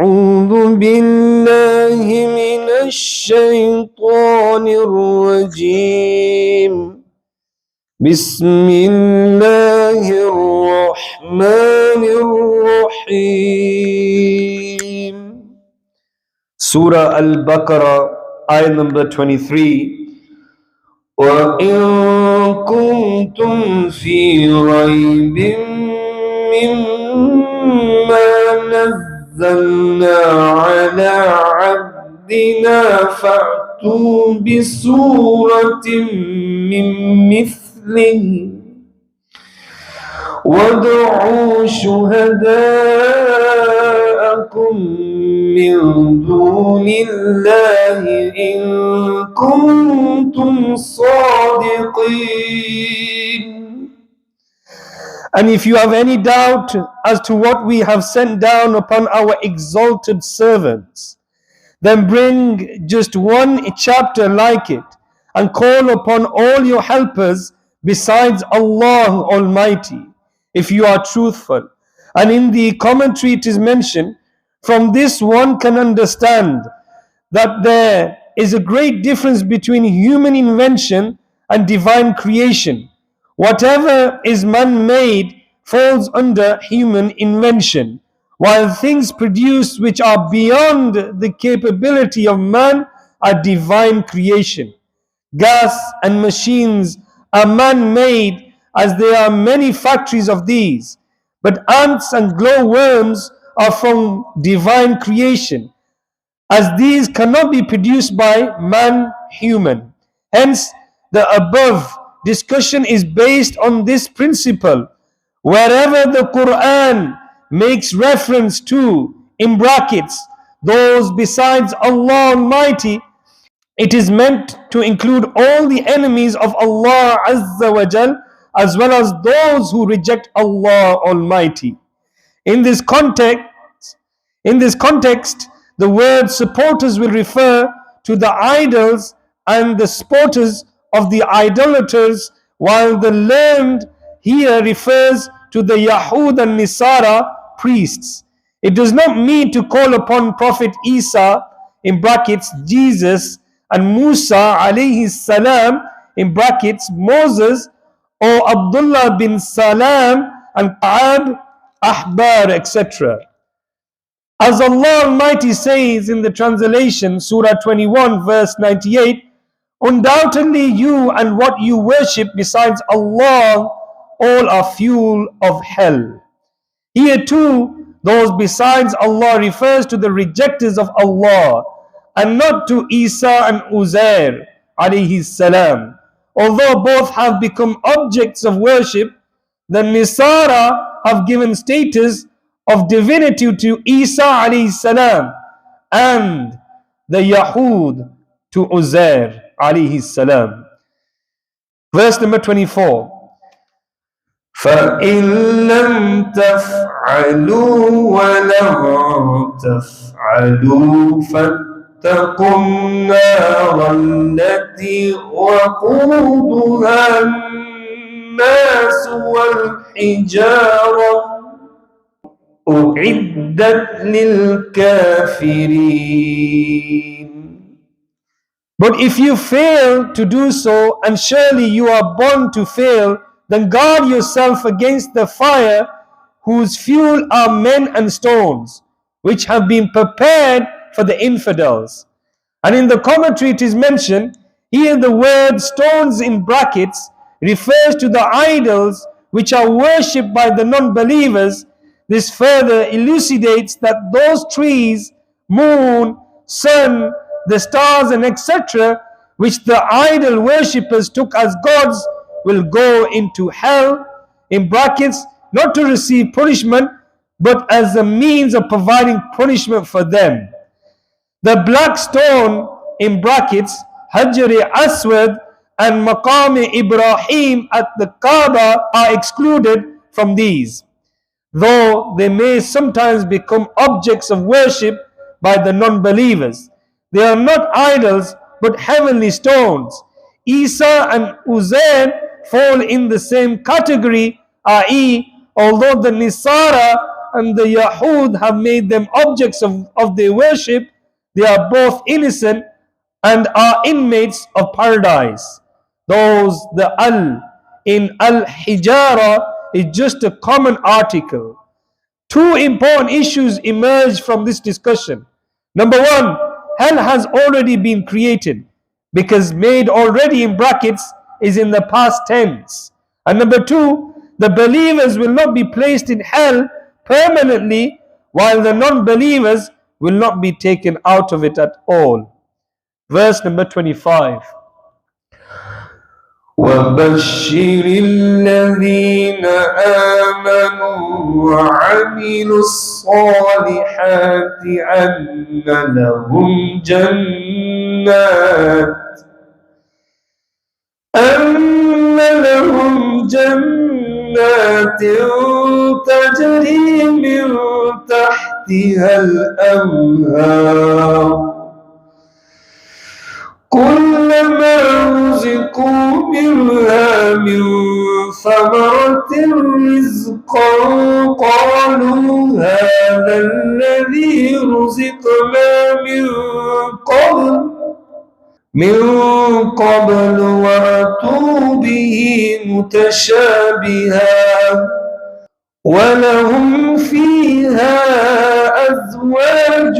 أعوذ بالله من الشيطان الرجيم بسم الله الرحمن الرحيم. Surah Al-Baqarah, ayah number 23. وَإِن كُنتُمْ فِي رَيْبٍ مِّمَّا نَزَّلْنَا عَلَىٰ عَبْدِنَا فَأْتُوا بِسُورَةٍ مِّن مِّثْلِهِ وَادْعُوا شُهَدَاءَكُم مِّن دُونِ اللَّهِ إِن كُنتُمْ صَادِقِينَ. And if you have any doubt as to what we have sent down upon our exalted servants, then bring just one chapter like it and call upon all your helpers besides Allah Almighty, if you are truthful. And in the commentary it is mentioned, from this one can understand that there is a great difference between human invention and divine creation. Whatever is man-made falls under human invention, while things produced which are beyond the capability of man are divine creation. Gas and machines are man-made, as there are many factories of these, but ants and glowworms are from divine creation, as these cannot be produced by man-human. Hence, the above discussion is based on this principle. Wherever the Quran makes reference to, in brackets, those besides Allah Almighty, it is meant to include all the enemies of Allah Azza wa Jal, as well as those who reject Allah Almighty. In this context, the word supporters will refer to the idols and the supporters of the idolaters, while the learned here refers to the Yahud and Nisara priests. It does not mean to call upon Prophet Isa, in brackets Jesus, and Musa alayhi salam, in brackets Moses, or Abdullah bin Salam and Ka'ab, Ahbar, etc. As Allah Almighty says in the translation, Surah 21, verse 98, undoubtedly you and what you worship besides Allah all are fuel of hell. Here too, those besides Allah refers to the rejectors of Allah, and not to Isa and Uzair alayhi salam. Although both have become objects of worship, the Nisara have given status of divinity to Isa alayhi salam, and the Yahud to Uzair alayhi salam. Verse number 24. فَإِن لَّمْ تَفْعَلُوا وَلَن تَفْعَلُوا فَاتَّقُوا النَّارَ الَّتِي وَقُودُهَا النَّاسُ وَالْحِجَارَةُ أُعِدَّتْ لِلْكَافِرِينَ. But if you fail to do so, and surely you are born to fail, then guard yourself against the fire whose fuel are men and stones, which have been prepared for the infidels. And in the commentary it is mentioned, here the word stones in brackets refers to the idols which are worshipped by the non-believers. This further elucidates that those trees, moon, sun, the stars and etc., which the idol worshippers took as gods, will go into hell, in brackets, not to receive punishment, but as a means of providing punishment for them. The black stone, in brackets, Hajar-e-Aswad and Maqam-e-Ibrahim at the Kaaba are excluded from these, though they may sometimes become objects of worship by the non-believers. They are not idols, but heavenly stones. Isa and Uzair fall in the same category, i.e., although the Nisara and the Yahud have made them objects of their worship, they are both innocent and are inmates of paradise. The al in al-hijara is just a common article. Two important issues emerge from this discussion. Number one, hell has already been created, because made already in brackets is in the past tense. And number two, the believers will not be placed in hell permanently, while the non-believers will not be taken out of it at all. Verse number 25. وَبَشِّرِ الَّذِينَ آمَنُوا وَعَمِلُوا الصَّالِحَاتِ أَنَّ لَهُمْ جَنَّاتٍ تَجْرِي مِنْ تَحْتِهَا الْأَنْهَارُ كلما رزقوا منها من ثمرة رزقا قالوا هذا الذي رزقنا من قبل وأتوا به متشابها ولهم فيها أزواج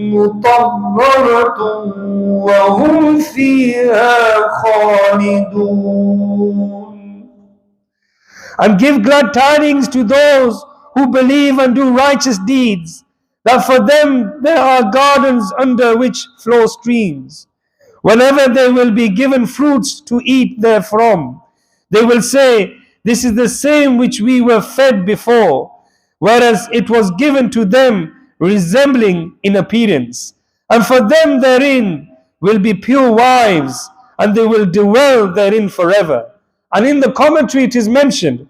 مطهرة وهم فيها خالدون. And give glad tidings to those who believe and do righteous deeds, that for them there are gardens under which flow streams. Whenever they will be given fruits to eat therefrom, they will say, this is the same which we were fed before, whereas it was given to them resembling in appearance. And for them therein will be pure wives, and they will dwell therein forever. And in the commentary it is mentioned,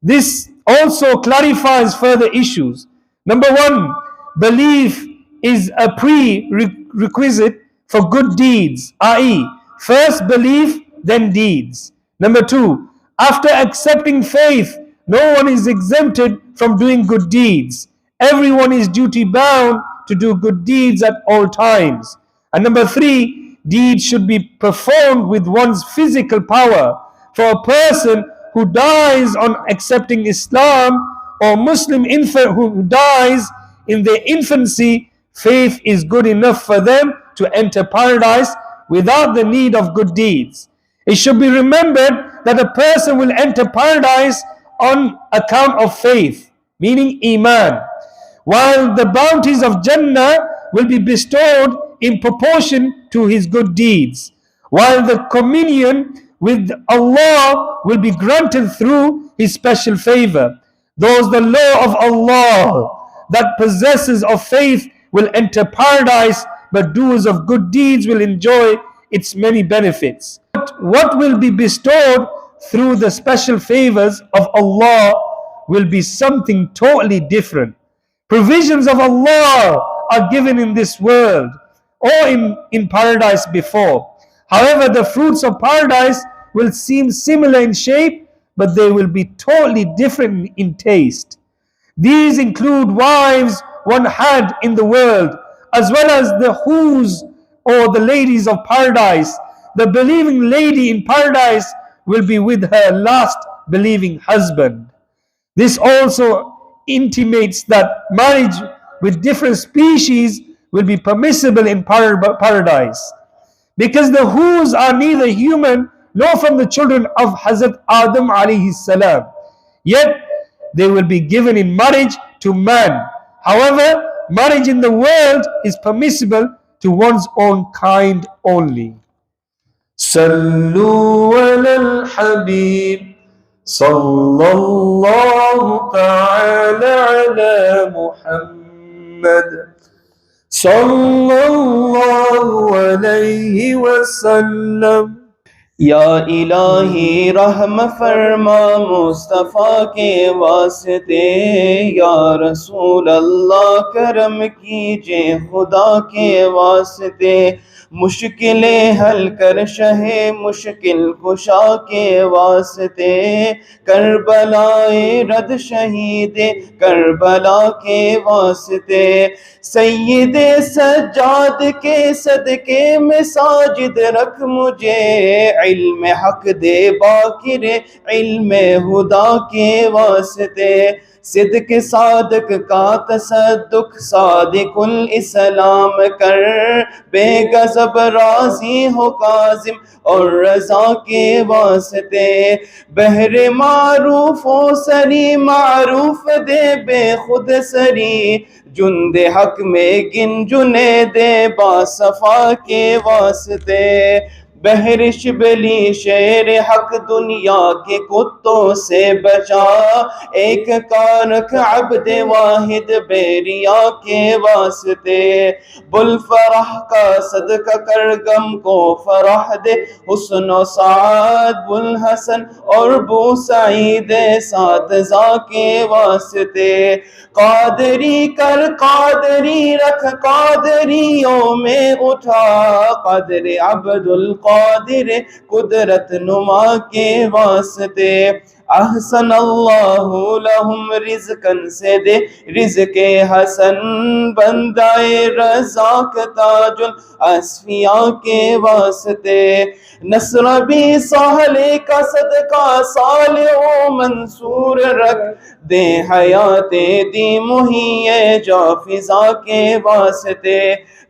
this also clarifies further issues. Number one, belief is a prerequisite for good deeds, i.e., first belief, then deeds. Number two, after accepting faith, no one is exempted from doing good deeds. Everyone is duty bound to do good deeds at all times. And number three, deeds should be performed with one's physical power. For a person who dies on accepting Islam, or Muslim infant who dies in their infancy, faith is good enough for them to enter paradise without the need of good deeds. It should be remembered that a person will enter paradise on account of faith, meaning Imaan, while the bounties of Jannah will be bestowed in proportion to his good deeds, while the communion with Allah will be granted through his special favor. Those the law of Allah that possessors of faith will enter paradise, but doers of good deeds will enjoy its many benefits. What will be bestowed through the special favors of Allah will be something totally different. Provisions of Allah are given in this world or in paradise before. However, the fruits of paradise will seem similar in shape, but they will be totally different in taste. These include wives one had in the world, as well as the hurs, or the ladies of paradise. The believing lady in paradise will be with her last believing husband. This also intimates that marriage with different species will be permissible in paradise, because the hurs are neither human nor from the children of Hazrat Adam alayhi salam, yet they will be given in marriage to man. However, marriage in the world is permissible to one's own kind only. Sallu ala al-habib sallallahu ta'ala ala Muhammad sallallahu alayhi wa sallam. یا الہی رحم فرما مصطفیٰ کے واسطے، یا رسول اللہ کرم کیجے خدا کے واسطے، مشکلیں حل کر شہ مشکل کشا کے واسطے، کربلائے رد شہید کربلا کے واسطے، سید سجاد کے صدقے میں ساجد رکھ مجھے، علم حق دے باقر علم خدا کے واسطے، صدق صادق کا تصدق صادق الاسلام کر، بے غضب راضی ہو کاظم اور رضا کے واسطے، بہر معروف و سری معروف دے بے خود سری، جند حق میں گن جنے دے باصفا کے واسطے، بحر شبلی شیر حق دنیا کے کتوں سے بچا، ایک کارک عبد واحد بیریا کے واسطے، بل فرح کا صدقہ کر غم کو فرح دے، حسن و سعاد بل حسن اور بو سعید ساتزا کے واسطے، قادری کر قادری رکھ قادریوں میں اٹھا، قادر عبد القادر قدرت نما کے واسطے، احسن اللہ لہم رزقن سے دے رزق حسن، بندائے رزاق تاج الاصفیاء کے واسطے، نصر بھی سہلے کا صدقہ صالح و منصور رکھ دے، حیات دی محیے جا فضا کے واسطے،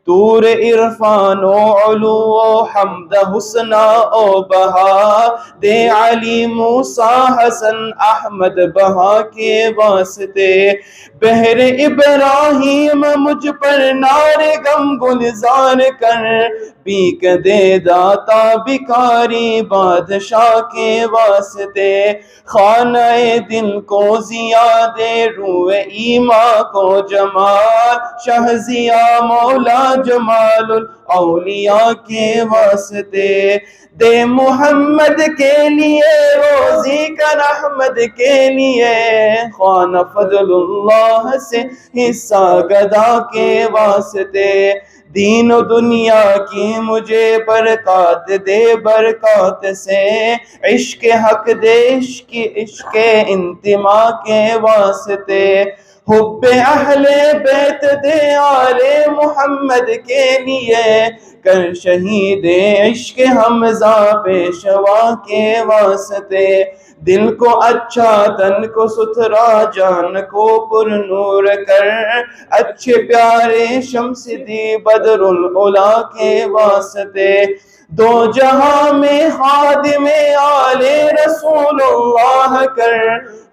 طور عرفان و علو و حمد حسنا و بہا دے، علی موسیٰ حسن احمد بہا کے واسطے، بہر ابراہیم مجھ پر نار غم گلزار کر، بیک دے داتا بکاری بادشاہ کے واسطے، خانہ دل کو ضیاء دے روح ایمان کو جمال، شاہ ضیاء مولا جمال الاولیاء کے واسطے، دے محمد کے لیے روزی کر احمد کے لیے، خوان فضل اللہ سے حصہ گدا کے واسطے، دین و دنیا کی مجھے برکات دے برکات سے، عشق حق دے عشق انتما کے واسطے، حب اہل بیت دے آل محمد کے لیے، کر شہید عشق حمزہ پیشوا کے واسطے، دل کو اچھا تن کو ستھرا جان کو پر نور کر، اچھے پیارے شمس دی بدر العلا کے واسطے، دو جہاں میں خادم آل رسول اللہ کر،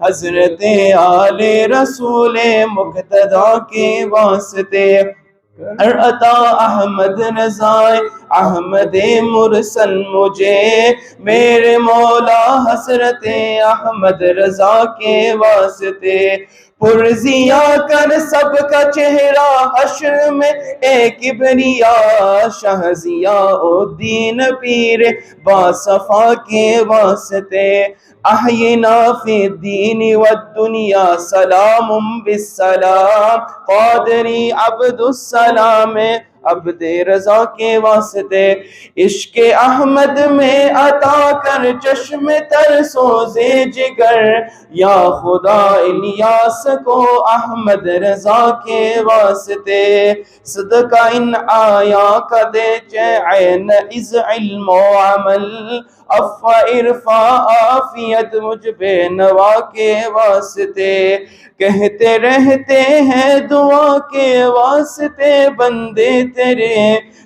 حضرت آل رسول مقتدی کے واسطے، عطا احمد رضا احمد مرسل مجھے، میرے مولا حسرت احمد رضا کے واسطے، پرزیا کر سب کا چہرہ حشر میں اے کبریا، شاہ ضیاء الدین پیر باصفا کے واسطے، احینا فی الدین والدنیا سلام بالسلام، قادری عبد السلام عبد رضا کے واسطے، عشق احمد میں عطا کر چشم تر سوزے جگر، یا خدا الیاس کو احمد رضا کے واسطے، صدقہ ان آیا کا دے عین از علم و عمل، افا عرفا آفیت مجھ بے نوا کے واسطے، کہتے رہتے ہیں دعا کے واسطے بندے تیرے،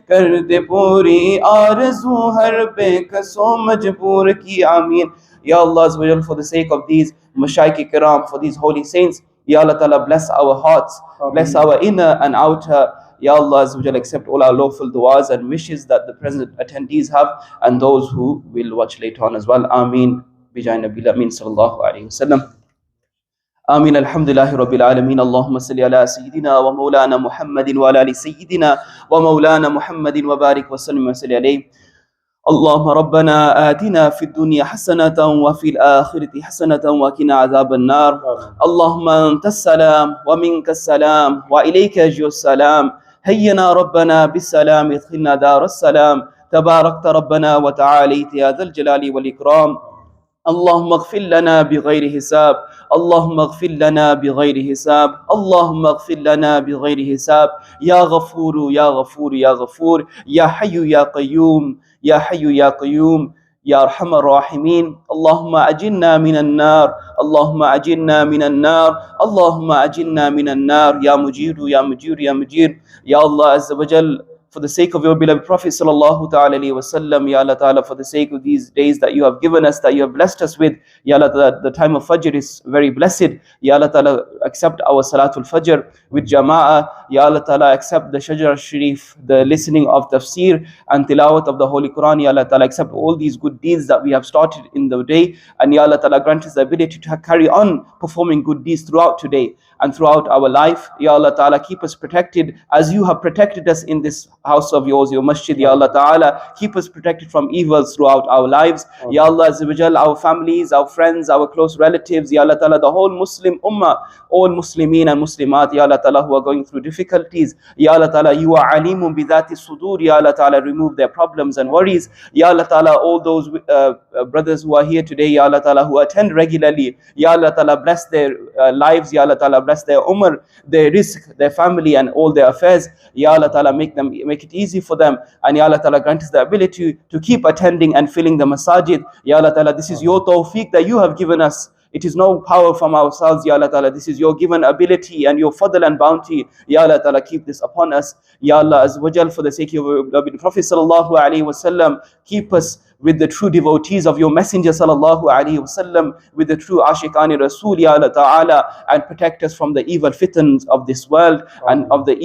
کر دے پوری آرزو ہر بے کسو مجبور کی، آمین. Ya Allah Azza wa Jal, for the sake of these Mashaykh Kiram, for these holy saints, Ya Allah Ta'ala, bless our hearts, bless our inner and outer. Ya Allah Azza wa Jal, accept all our lawful du'as and wishes that the present attendees have and those who will watch later on as well. Ameen. Bijay Nabil Ameen sallallahu alayhi wa sallam. آمین. الحمدللہ رب العالمین. اللہم صلی علی سیدنا و مولانا محمد و علی سیدنا و مولانا محمد و بارک وسلم و صلی علیہ. اللهم ربنا آتنا في الدنيا حسنة وفي الآخرة حسنة وقنا عذاب النار. اللهم أنت السلام ومنك السلام وإليك يرجع السلام. هينا ربنا بالسلام ادخلنا دار السلام. تباركت ربنا وتعاليت يا ذا الجلال والإكرام. اللهم اغفر لنا بغير حساب. اللهم اغفر لنا بغير حساب. اللهم اغفر لنا بغير حساب. يا غفور يا غفور يا غفور. يا حي يا قيوم. يا حي يا قيوم. يا أرحم الراحمين. اللهم أجرنا من النار. اللهم أجرنا من النار. اللهم أجرنا من النار. يا مجير يا مجير يا مجير. يا الله عز وجل, for the sake of your beloved Prophet sallallahu ta'ala alayhi wasallam, Ya Allah ta'ala, for the sake of these days that you have given us, that you have blessed us with, Ya Allah ta'ala, the time of Fajr is very blessed. Ya Allah ta'ala, accept our Salatul Fajr with Jama'ah. Ya Allah ta'ala, accept the Shajara Sharif, the listening of Tafseer and Tilawat of the Holy Quran. Ya Allah ta'ala, accept all these good deeds that we have started in the day. And Ya Allah ta'ala, grant us the ability to carry on performing good deeds throughout today and throughout our life. Ya Allah ta'ala, keep us protected as you have protected us in this house of yours, your masjid. Ya Allah ta'ala, keep us protected from evils throughout our lives. Ya Allah Azza wa Jal, our families, our friends, our close relatives, Ya Allah ta'ala, the whole Muslim ummah, all Muslimin and Muslimat, Ya Allah ta'ala, who are going through difficulties. Ya Allah ta'ala, you are alimun bidhati sudur. Ya Allah ta'ala, remove their problems and worries. Ya Allah ta'ala, all those brothers who are here today, Ya Allah ta'ala, who attend regularly, Ya Allah ta'ala, bless their lives. Ya Allah ta'ala, bless their umr, their rizq, their family and all their affairs. Ya Allah ta'ala, make it easy for them. And Ya Allah ta'ala, grant us the ability to keep attending and filling the masajid. Ya Allah ta'ala, this is your tawfiq that you have given us. It is no power from ourselves, Ya Allah ta'ala. This is your given ability and your fadl and bounty. Ya Allah ta'ala, keep this upon us. Ya Allah Azza wa Jal, for the sake of your beloved Prophet sallallahu alaihi wasallam, keep us with the true devotees of your Messenger sallallahu alaihi wasallam, with the true Ashiqani Rasul, Ya Allah ta'ala, and protect us from the evil fitans of this world and of the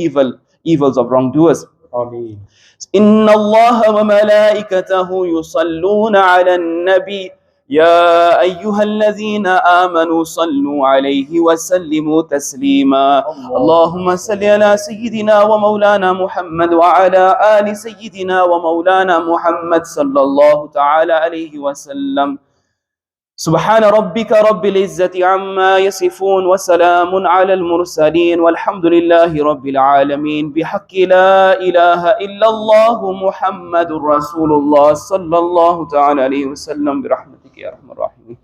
evils of wrongdoers. Ameen. إن الله وملائكته يصلون على النبي يا أيها الذين آمنوا صلوا عليه وسلموا تسليما. اللهم صل على سيدنا ومولانا محمد وعلى آل سيدنا ومولانا محمد صلى الله تعالى عليه وسلم. سبحان ربك رب العزة عما يصفون وسلام على المرسلين والحمد لله رب العالمين بحق لا إله إلا الله محمد رسول الله صلى الله تعالى عليه وسلم برحمتك يا أرحم الراحمين.